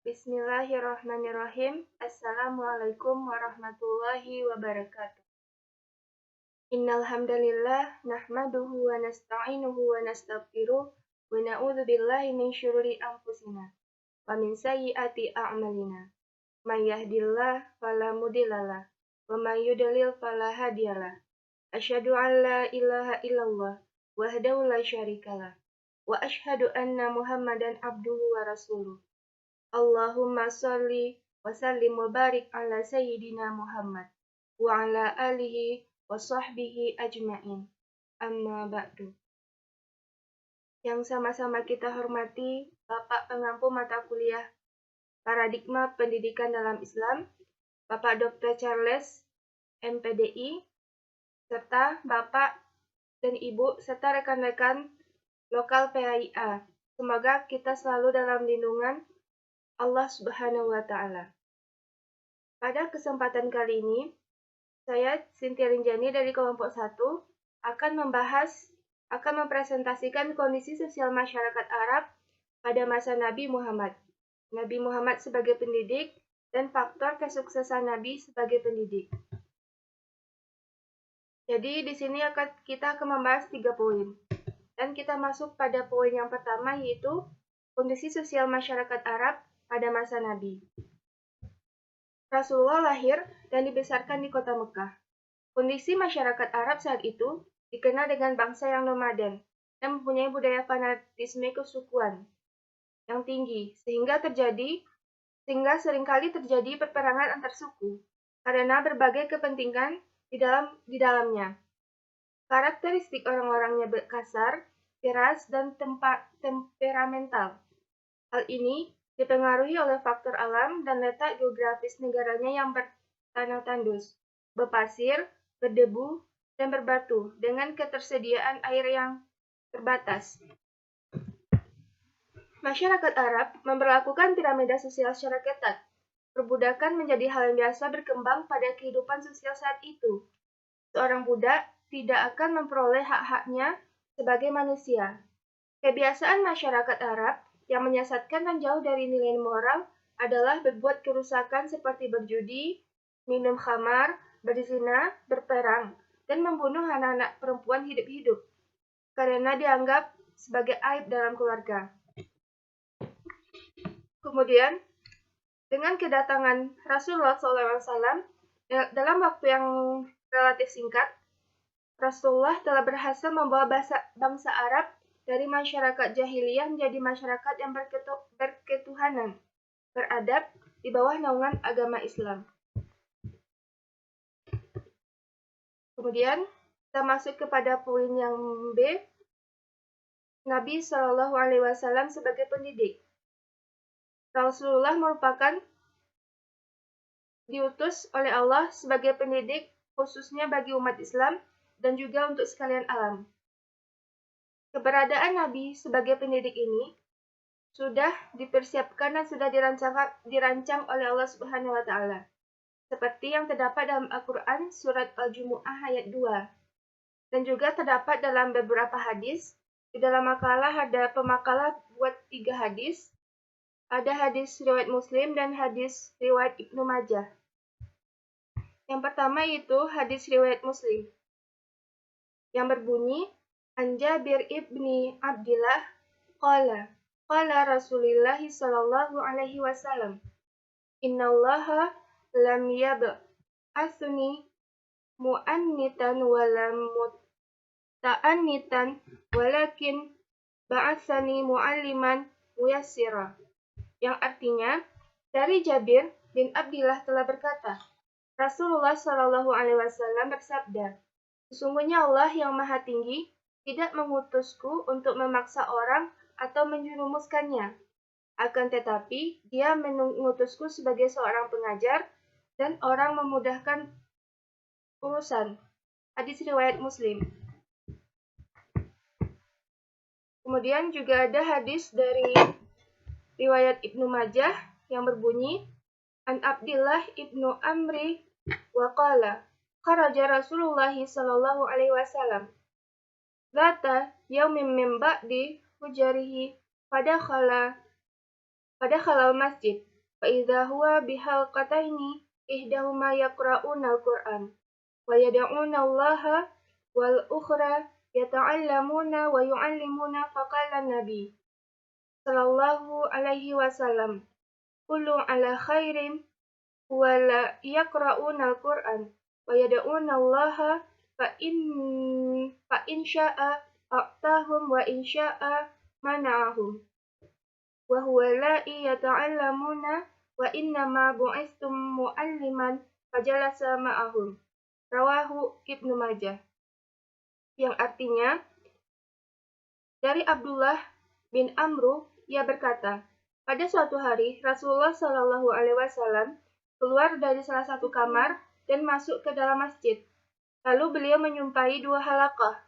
Bismillahirrahmanirrahim. Assalamualaikum warahmatullahi wabarakatuh. Innal hamdalillah nahmaduhu wa nasta'inuhu wa nastaghfiruh wa na'udzu billahi min syururi anfusina wa min sayyiati a'malina. May yahdihillahu fala mudhillalah wa may yudlil fala hadiyalah. Asyhadu an la ilaha illallah wahdahu la syarikalah wa asyhadu anna Muhammadan abduhu wa rasuluh. Allahumma sholli wa sallim wa barik ala sayyidina Muhammad wa ala alihi wa sahbihi ajmain. Amma ba'du. Yang sama-sama kita hormati Bapak Pengampu Mata Kuliah Paradigma Pendidikan dalam Islam, Bapak Dr. Charles, MPDI, serta Bapak dan Ibu serta rekan-rekan lokal PAIA. Semoga kita selalu dalam lindungan Allah Subhanahu wa Ta'ala. Pada kesempatan kali ini, saya Cynthia Rinjani dari kelompok 1 akan mempresentasikan kondisi sosial masyarakat Arab pada masa Nabi Muhammad. Nabi Muhammad sebagai pendidik dan faktor kesuksesan Nabi sebagai pendidik. Jadi di sini kita akan membahas 3 poin. Dan kita masuk pada poin yang pertama, yaitu kondisi sosial masyarakat Arab pada masa Nabi. Rasulullah lahir dan dibesarkan di kota Mekah. Kondisi masyarakat Arab saat itu dikenal dengan bangsa yang nomaden dan mempunyai budaya fanatisme kesukuan yang tinggi, sehingga seringkali terjadi peperangan antar suku karena berbagai kepentingan di dalamnya. Karakteristik orang-orangnya kasar, keras, dan temperamental. Hal ini dipengaruhi oleh faktor alam dan letak geografis negaranya yang bertanah tandus, berpasir, berdebu, dan berbatu dengan ketersediaan air yang terbatas. Masyarakat Arab memperlakukan piramida sosial secara ketat. Perbudakan menjadi hal yang biasa berkembang pada kehidupan sosial saat itu. Seorang budak tidak akan memperoleh hak-haknya sebagai manusia. Kebiasaan masyarakat Arab yang menyesatkan dan jauh dari nilai moral adalah berbuat kerusakan seperti berjudi, minum khamar, berzina, berperang, dan membunuh anak-anak perempuan hidup-hidup karena dianggap sebagai aib dalam keluarga. Kemudian, dengan kedatangan Rasulullah SAW dalam waktu yang relatif singkat, Rasulullah telah berhasil membawa bangsa Arab dari masyarakat jahiliyah menjadi masyarakat yang berketuhanan, beradab di bawah naungan agama Islam. Kemudian kita masuk kepada poin yang B, Nabi SAW sebagai pendidik. Rasulullah merupakan diutus oleh Allah sebagai pendidik khususnya bagi umat Islam dan juga untuk sekalian alam. Keberadaan Nabi sebagai pendidik ini sudah dipersiapkan dan sudah dirancang oleh Allah Subhanahu wa Ta'ala. Seperti yang terdapat dalam Al-Quran surat Al-Jumu'ah ayat 2. Dan juga terdapat dalam beberapa hadis. Di dalam makalah ada pemakalah buat 3 hadis. Ada hadis riwayat Muslim dan hadis riwayat Ibnu Majah. Yang pertama yaitu hadis riwayat Muslim yang berbunyi, An Jabir ibni Abdillah qala Rasulullah sallallahu alaihi wasallam, innallaha lam yab'atsni mu'annitan wa lam muta'annitan walakin ba'atsani mu'alliman muyassira. Yang artinya, dari Jabir bin Abdillah telah berkata, Rasulullah sallallahu alaihi wasallam bersabda, sesungguhnya Allah yang Maha Tinggi tidak mengutusku untuk memaksa orang atau menjerumuskannya. Akan tetapi, Dia mengutusku sebagai seorang pengajar dan orang memudahkan urusan. Hadis riwayat Muslim. Kemudian juga ada hadis dari riwayat Ibnu Majah yang berbunyi, An Abdillah ibnu Amri wa qala, kharaja Rasulullah sallallahu alaihi wasallam Zata yaumin min ba'di hujarihi pada khalal masjid فإذا هو بحلقتين إحداهما يقرؤون القرآن ويدعون الله والأخرى يتعلمون ويعلمون فقال النبي صلى الله عليه وسلم كل على خير ولا يقرؤون القرآن ويدعون الله فإن شاء أعطاهم وإن شاء منعهم وهو لا يتعلمون وإنما بعثتم معلما فجلس معهم rawahu Ibnu Majah, yang artinya dari Abdullah bin Amru, ia berkata, pada suatu hari Rasulullah Shallallahu Alaihi Wasallam keluar dari salah satu kamar dan masuk ke dalam masjid. Lalu beliau menyumpahi 2 halaqah.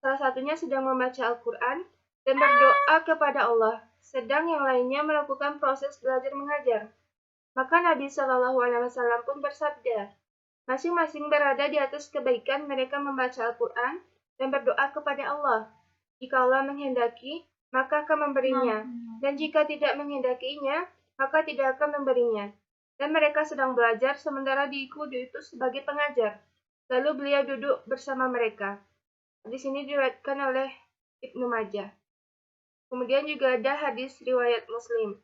Salah satunya sedang membaca Al-Quran dan berdoa kepada Allah, sedang yang lainnya melakukan proses belajar mengajar. Maka Nabi Shallallahu Alaihi Wasallam pun bersabda, masing-masing berada di atas kebaikan mereka membaca Al-Quran dan berdoa kepada Allah. Jika Allah menghendaki, maka akan memberinya, dan jika tidak menghendakinya, maka tidak akan memberinya. Dan mereka sedang belajar sementara diutus sebagai pengajar. Lalu beliau duduk bersama mereka. Di sini diriwayatkan oleh Ibnu Majah. Kemudian juga ada hadis riwayat Muslim.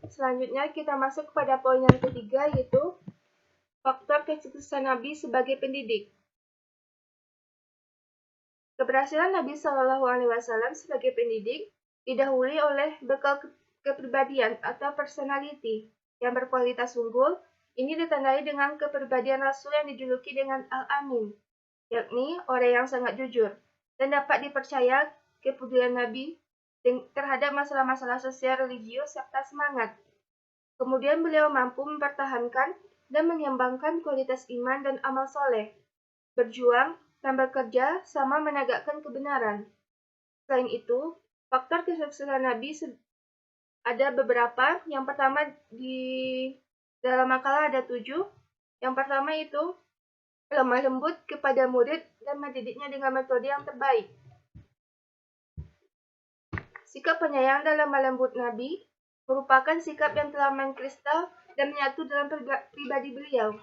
Selanjutnya kita masuk kepada poin yang ketiga, yaitu faktor kesuksesan Nabi sebagai pendidik. Keberhasilan Nabi Shallallahu Alaihi Wasallam sebagai pendidik didahului oleh bekal kepribadian atau personality yang berkualitas unggul. Ini ditandai dengan kepribadian Rasul yang dijuluki dengan Al-Amin, yakni orang yang sangat jujur dan dapat dipercaya kepedulian Nabi terhadap masalah-masalah sosial, religius, serta semangat. Kemudian beliau mampu mempertahankan dan mengembangkan kualitas iman dan amal soleh, berjuang dan bekerja sama menegakkan kebenaran. Selain itu, faktor kesuksesan Nabi ada beberapa. Yang pertama di dalam makalah ada 7. Yang pertama itu lemah lembut kepada murid dan mendidiknya dengan metode yang terbaik. Sikap penyayang dan lemah lembut Nabi merupakan sikap yang telah mengkristal dan menyatu dalam pribadi beliau.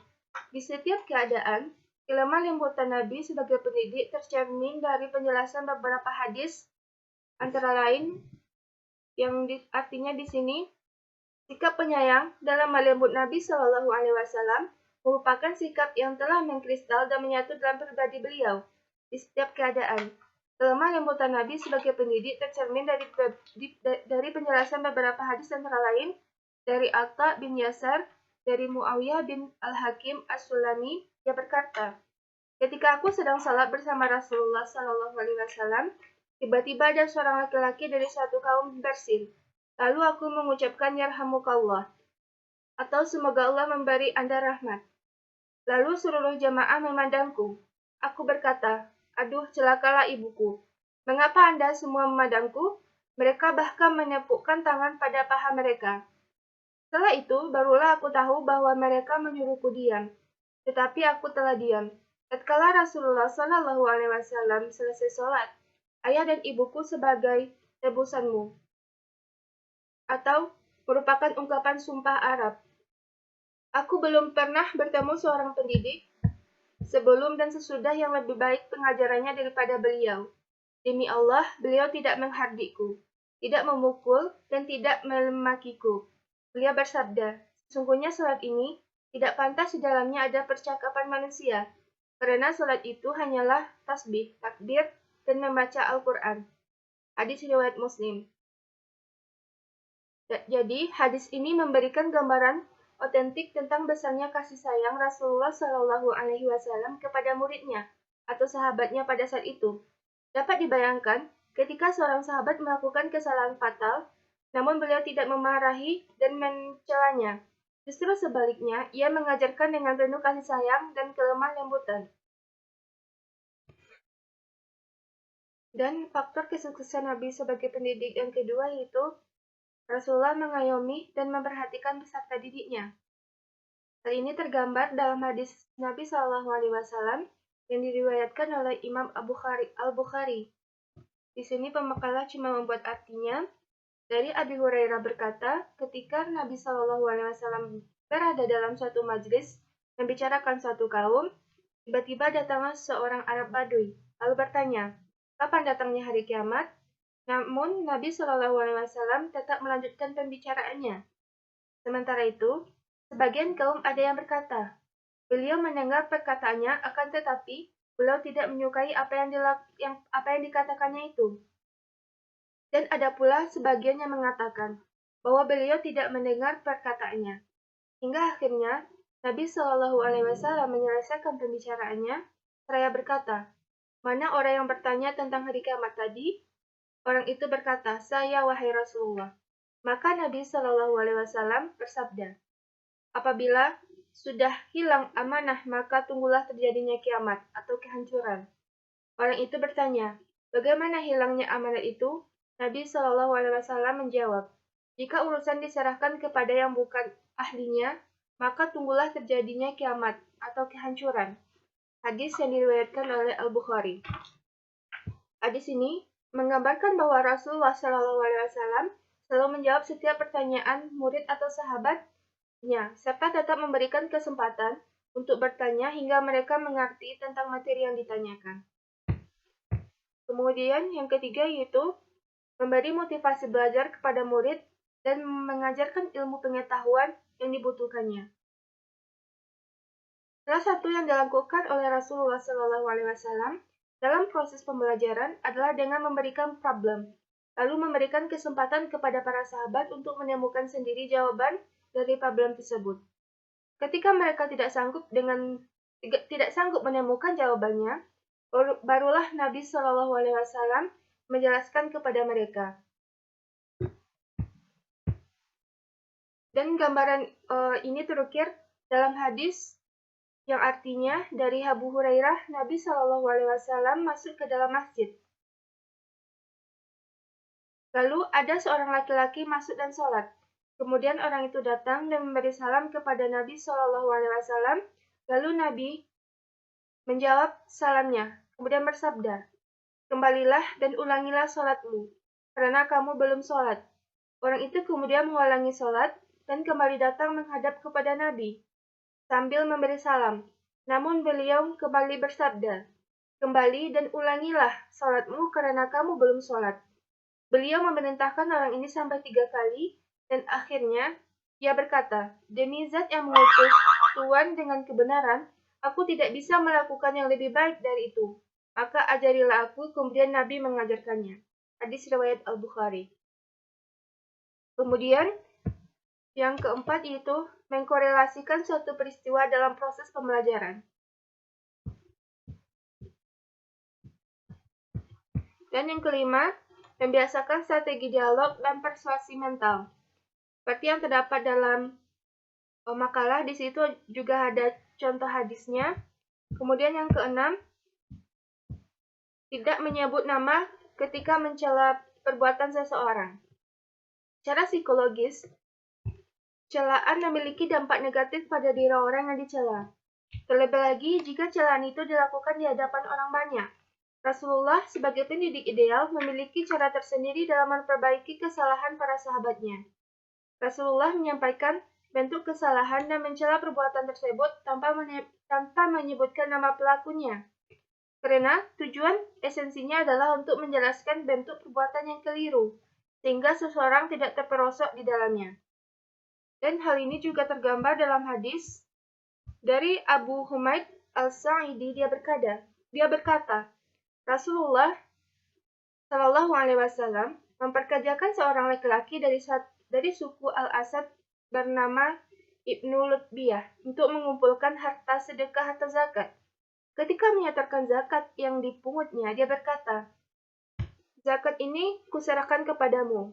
Di setiap keadaan, kelemah lembutan Nabi sebagai pendidik tercermin dari penjelasan beberapa hadis, antara lain yang artinya di sini, sikap penyayang dan lemah lembut Nabi Shallallahu Alaihi Wasallam merupakan sikap yang telah mengkristal dan menyatu dalam pribadi beliau di setiap keadaan. Kelemah lembutan Nabi sebagai pendidik tercermin dari penjelasan beberapa hadis, antara lain dari Atta bin Yasar, dari Muawiyah bin Al-Hakim As-Sulami, dia berkata, ketika aku sedang salat bersama Rasulullah Shallallahu Alaihi Wasallam, tiba-tiba ada seorang laki-laki dari suatu kaum bersin. Lalu aku mengucapkan yarhamukallah, atau semoga Allah memberi Anda rahmat. Lalu seluruh jamaah memandangku. Aku berkata, aduh, celakalah ibuku. Mengapa Anda semua memandangku? Mereka bahkan menepukkan tangan pada paha mereka. Setelah itu, barulah aku tahu bahwa mereka menyuruhku diam. Tetapi aku telah diam. Tatkala Rasulullah Shallallahu Alaihi Wasallam selesai sholat, ayah dan ibuku sebagai tebusanmu, atau merupakan ungkapan sumpah Arab. Aku belum pernah bertemu seorang pendidik sebelum dan sesudah yang lebih baik pengajarannya daripada beliau. Demi Allah, beliau tidak menghardikku, tidak memukul, dan tidak memakiku. Beliau bersabda, sesungguhnya salat ini tidak pantas di dalamnya ada percakapan manusia, karena salat itu hanyalah tasbih, takbir, dan membaca Al-Quran. Hadis riwayat Muslim. Jadi, hadis ini memberikan gambaran otentik tentang besarnya kasih sayang Rasulullah Shallallahu Alaihi Wasallam kepada muridnya atau sahabatnya pada saat itu. Dapat dibayangkan ketika seorang sahabat melakukan kesalahan fatal, namun beliau tidak memarahi dan mencelanya. Justru sebaliknya, ia mengajarkan dengan penuh kasih sayang dan kelemah lembutan. Dan faktor kesuksesan Nabi sebagai pendidik yang kedua yaitu Rasulullah mengayomi dan memperhatikan peserta didiknya. Hal ini tergambar dalam hadis Nabi Shallallahu Alaihi Wasallam yang diriwayatkan oleh Imam Al-Bukhari. Di sini pemakalah cuma membuat artinya. Dari Abi Hurairah berkata, ketika Nabi Shallallahu Alaihi Wasallam berada dalam suatu majelis membicarakan suatu kaum, tiba-tiba datanglah seorang Arab Baduy, lalu bertanya, kapan datangnya hari kiamat? Namun Nabi Shallallahu Alaihi Wasallam tetap melanjutkan pembicaraannya. Sementara itu, sebagian kaum ada yang berkata, beliau mendengar perkataannya, akan tetapi beliau tidak menyukai apa yang dikatakannya itu. Dan ada pula sebagian yang mengatakan bahwa beliau tidak mendengar perkataannya. Hingga akhirnya Nabi Shallallahu Alaihi Wasallam menyelesaikan pembicaraannya. Seraya berkata, mana orang yang bertanya tentang hari kiamat tadi? Orang itu berkata, saya wahai Rasulullah. Maka Nabi Shallallahu Alaihi Wasallam bersabda, apabila sudah hilang amanah maka tunggulah terjadinya kiamat atau kehancuran. Orang itu bertanya, bagaimana hilangnya amanat itu? Nabi Shallallahu Alaihi Wasallam menjawab, jika urusan diserahkan kepada yang bukan ahlinya, maka tunggulah terjadinya kiamat atau kehancuran. Hadis yang diriwayatkan oleh Al-Bukhari. Hadis ini menggambarkan bahwa Rasulullah Shallallahu Alaihi Wasallam selalu menjawab setiap pertanyaan murid atau sahabatnya, serta tetap memberikan kesempatan untuk bertanya hingga mereka mengerti tentang materi yang ditanyakan. Kemudian yang ketiga yaitu memberi motivasi belajar kepada murid dan mengajarkan ilmu pengetahuan yang dibutuhkannya. Salah satu yang dilakukan oleh Rasulullah SAW dalam proses pembelajaran adalah dengan memberikan problem, lalu memberikan kesempatan kepada para sahabat untuk menemukan sendiri jawaban dari problem tersebut. Ketika mereka tidak sanggup menemukan jawabannya, barulah Nabi SAW menjelaskan kepada mereka. Dan gambaran ini terukir dalam hadis yang artinya dari Abu Hurairah, Nabi Shallallahu Alaihi Wasallam masuk ke dalam masjid. Lalu ada seorang laki-laki masuk dan sholat. Kemudian orang itu datang dan memberi salam kepada Nabi Shallallahu Alaihi Wasallam. Lalu Nabi menjawab salamnya, kemudian bersabda, kembalilah dan ulangilah sholatmu, karena kamu belum sholat. Orang itu kemudian mengulangi sholat dan kembali datang menghadap kepada Nabi sambil memberi salam. Namun beliau kembali bersabda, kembali dan ulangilah sholatmu karena kamu belum sholat. Beliau memerintahkan orang ini sampai 3 kali dan akhirnya ia berkata, demi zat yang mengutus Tuhan dengan kebenaran, aku tidak bisa melakukan yang lebih baik dari itu. Maka ajarilah aku, kemudian Nabi mengajarkannya. Hadis riwayat Al-Bukhari. Kemudian yang keempat yaitu mengkorelasikan suatu peristiwa dalam proses pembelajaran. Dan yang kelima, membiasakan strategi dialog dan persuasi mental. Seperti yang terdapat dalam makalah, di situ juga ada contoh hadisnya. Kemudian yang keenam, tidak menyebut nama ketika mencela perbuatan seseorang. Secara psikologis, celaan memiliki dampak negatif pada diri orang yang dicela. Terlebih lagi jika celaan itu dilakukan di hadapan orang banyak. Rasulullah sebagai pendidik ideal memiliki cara tersendiri dalam memperbaiki kesalahan para sahabatnya. Rasulullah menyampaikan bentuk kesalahan dan mencela perbuatan tersebut tanpa menyebutkan nama pelakunya. Karena tujuan esensinya adalah untuk menjelaskan bentuk perbuatan yang keliru, sehingga seseorang tidak terperosok di dalamnya. Dan hal ini juga tergambar dalam hadis dari Abu Humaid Al-Sa'idi. Dia berkata, Rasulullah Shallallahu Alaihi Wasallam memperkerjakan seorang laki-laki dari suku Al-Asad bernama Ibnu Lutbiyah untuk mengumpulkan harta sedekah atau zakat. Ketika menyetorkan zakat yang dipungutnya, dia berkata, zakat ini kuserahkan kepadamu,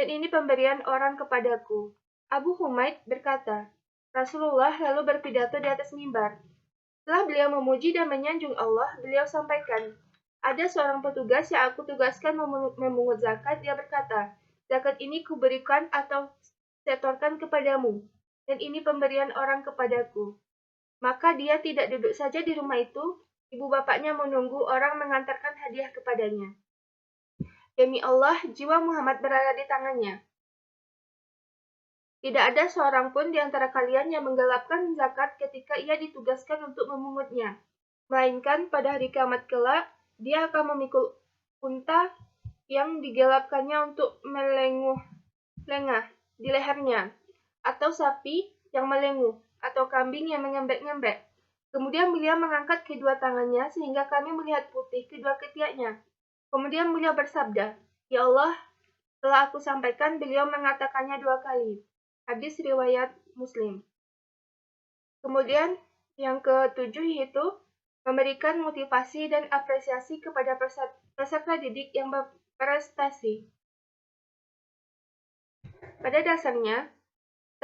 dan ini pemberian orang kepadaku. Abu Humaid berkata, Rasulullah lalu berpidato di atas mimbar. Setelah beliau memuji dan menyanjung Allah, beliau sampaikan, ada seorang petugas yang aku tugaskan memungut zakat. Dia berkata, zakat ini kuberikan atau setorkan kepadamu, dan ini pemberian orang kepadaku. Maka dia tidak duduk saja di rumah itu, ibu bapaknya menunggu orang mengantarkan hadiah kepadanya. Demi Allah, jiwa Muhammad berada di tangannya. Tidak ada seorang pun di antara kalian yang menggelapkan zakat ketika ia ditugaskan untuk memungutnya, melainkan pada hari kiamat kelak, dia akan memikul unta yang digelapkannya untuk melengah di lehernya, atau sapi yang melenguh, atau kambing yang mengembek-ngembek. Kemudian beliau mengangkat kedua tangannya sehingga kami melihat putih kedua ketiaknya. Kemudian beliau bersabda, "Ya Allah, telah aku sampaikan," beliau mengatakannya 2 kali. Hadis riwayat Muslim. Kemudian yang ketujuh yaitu memberikan motivasi dan apresiasi kepada peserta didik yang berprestasi. Pada dasarnya,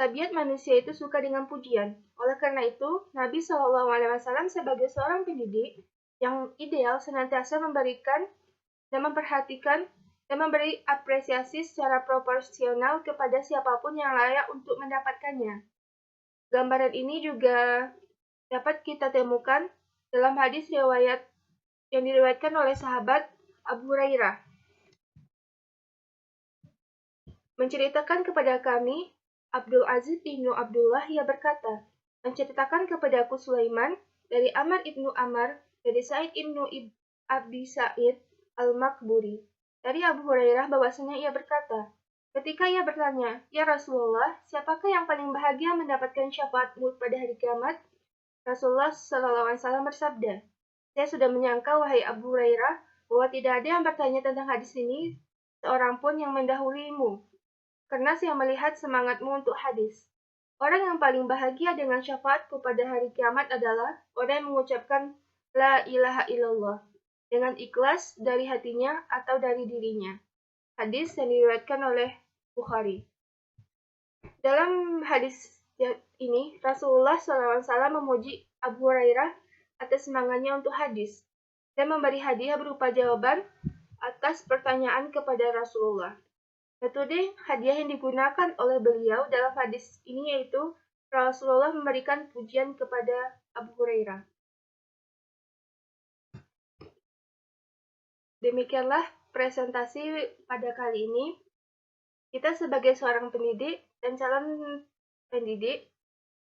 tabiat manusia itu suka dengan pujian. Oleh karena itu, Nabi SAW sebagai seorang pendidik yang ideal senantiasa memberikan dan memperhatikan dan memberi apresiasi secara proporsional kepada siapapun yang layak untuk mendapatkannya. Gambaran ini juga dapat kita temukan dalam hadis riwayat yang diriwayatkan oleh sahabat Abu Hurairah. Menceritakan kepada kami, Abdul Aziz ibnu Abdullah, ia berkata, menceritakan kepadaku Sulaiman dari Amr ibnu Amr, dari Sa'id ibnu Abi Sa'id al-Makburi, dari Abu Hurairah bahwasanya ia berkata, ketika ia bertanya, "Ya Rasulullah, siapakah yang paling bahagia mendapatkan syafaatmu pada hari kiamat?" Rasulullah SAW bersabda, "Saya sudah menyangka, wahai Abu Hurairah, bahwa tidak ada yang bertanya tentang hadis ini seorang pun yang mendahuluimu, karena saya melihat semangatmu untuk hadis. Orang yang paling bahagia dengan syafaatku pada hari kiamat adalah orang yang mengucapkan La ilaha illallah dengan ikhlas dari hatinya atau dari dirinya." Hadis yang diriwayatkan oleh Bukhari. Dalam hadis ini, Rasulullah SAW memuji Abu Hurairah atas semangatnya untuk hadis dan memberi hadiah berupa jawaban atas pertanyaan kepada Rasulullah. Metode hadiah yang digunakan oleh beliau dalam hadis ini yaitu Rasulullah memberikan pujian kepada Abu Hurairah. Demikianlah presentasi pada kali ini. Kita sebagai seorang pendidik dan calon pendidik,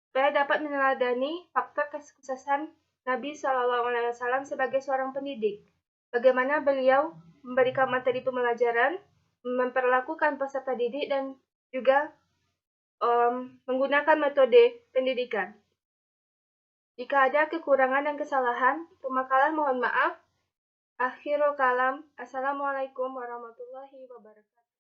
supaya dapat meneladani faktor kesuksesan Nabi SAW sebagai seorang pendidik. Bagaimana beliau memberikan materi pembelajaran, memperlakukan peserta didik, dan juga menggunakan metode pendidikan. Jika ada kekurangan dan kesalahan, pemakalan mohon maaf. Akhirul kalam. Assalamualaikum warahmatullahi wabarakatuh.